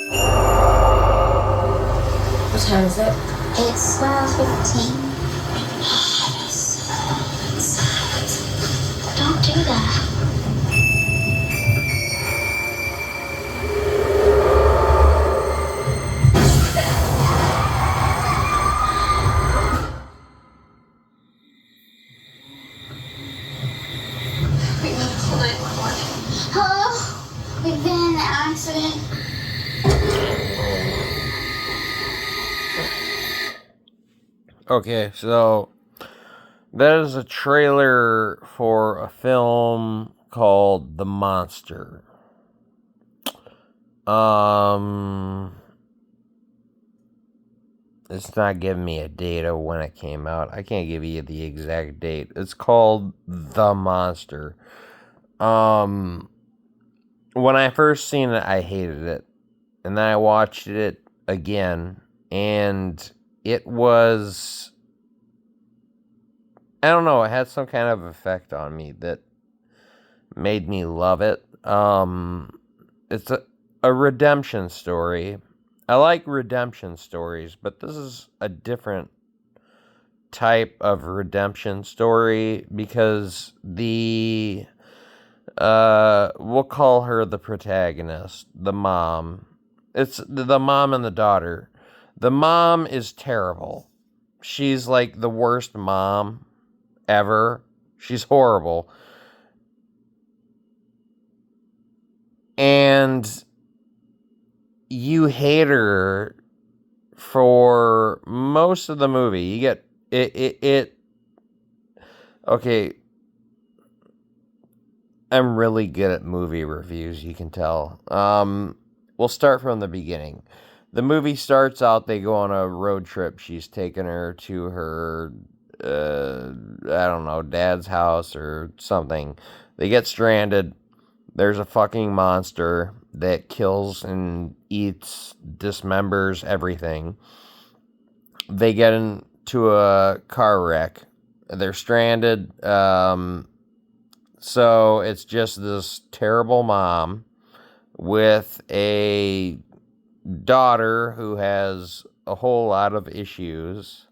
What time is it? It's 12:15. Don't do that. We need to call 911. Hello? We've been in an accident. Okay, so that is a trailer for a film called The Monster. It's not giving me a date of when it came out. I can't give you the exact date. It's called The Monster. When I first seen it, I hated it. And then I watched it again, and it was, I don't know, it had some kind of effect on me that made me love it. It's a redemption story. I like redemption stories, but this is a different type of redemption story because we'll call her the protagonist, the mom. It's the mom and the daughter. The mom is terrible. She's like the worst mom ever. She's horrible. And you hate her for most of the movie. You get it. Okay. I'm really good at movie reviews, you can tell. We'll start from the beginning. The movie starts out, they go on a road trip. She's taking her to her, I don't know, dad's house or something. They get stranded. There's a fucking monster that kills and eats, dismembers everything. They get into a car wreck. They're stranded. So it's just this terrible mom with a daughter who has a whole lot of issues.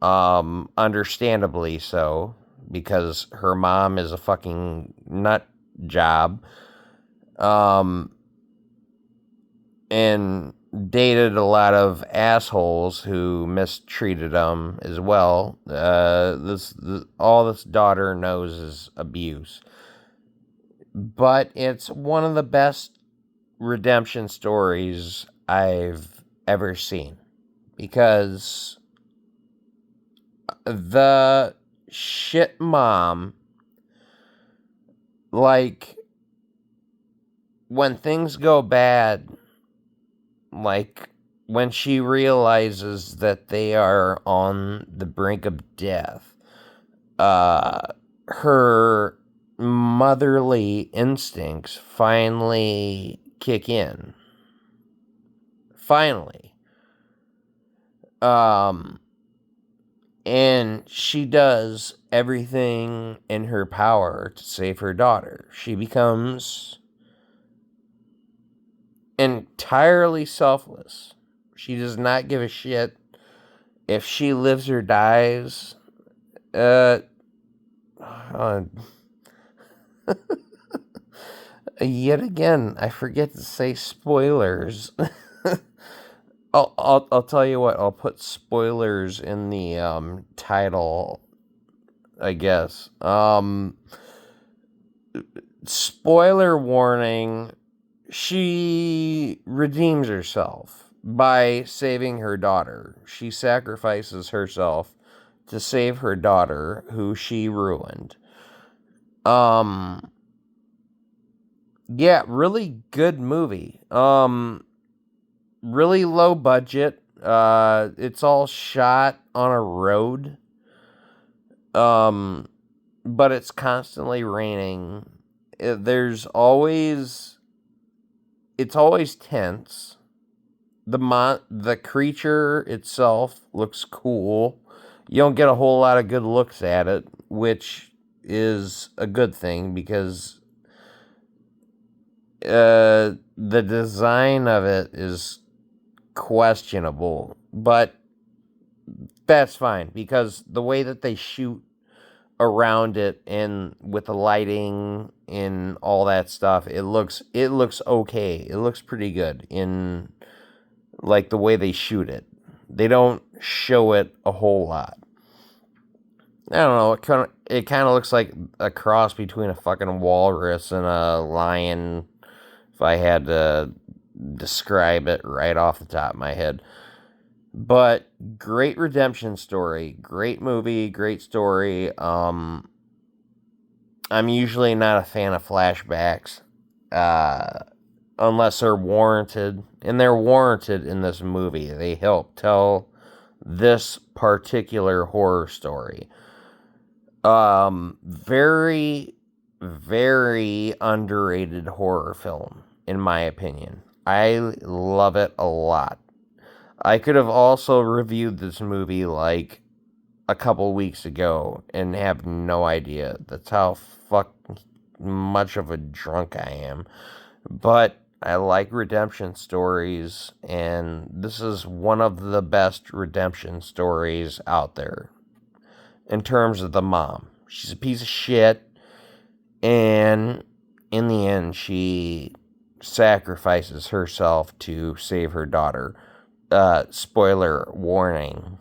Understandably so, because her mom is a fucking nut job. And dated a lot of assholes who mistreated them as well. All this daughter knows is abuse. But it's one of the best redemption stories I've ever seen. Because the shit mom, like, when things go bad, like when she realizes that they are on the brink of death, her motherly instincts finally kick in. Finally. And she does everything in her power to save her daughter. She becomes entirely selfless. She does not give a shit if she lives or dies. Yet again, I forget to say spoilers. I'll tell you what. I'll put spoilers in the title, I guess. Spoiler warning. She redeems herself by saving her daughter. She sacrifices herself to save her daughter, who she ruined. Yeah, really good movie. Really low budget. It's all shot on a road. But it's constantly raining. It's always tense. The creature itself looks cool. You don't get a whole lot of good looks at it, which is a good thing because the design of it is questionable, but that's fine because the way that they shoot around it and with the lighting and all that stuff, it looks okay. It looks pretty good in like the way they shoot it. They don't show it a whole lot. I don't know. It kind of looks like a cross between a fucking walrus and a lion. If I had to describe it right off the top of my head. But great redemption story, great movie, great story. I'm usually not a fan of flashbacks, unless they're warranted, and they're warranted in this movie. They help tell this particular horror story. Very, very underrated horror film, in my opinion. I love it a lot. I could have also reviewed this movie like a couple weeks ago and have no idea. That's how much of a drunk I am. But I like redemption stories, and this is one of the best redemption stories out there in terms of the mom. She's a piece of shit, and in the end, she sacrifices herself to save her daughter. Spoiler warning.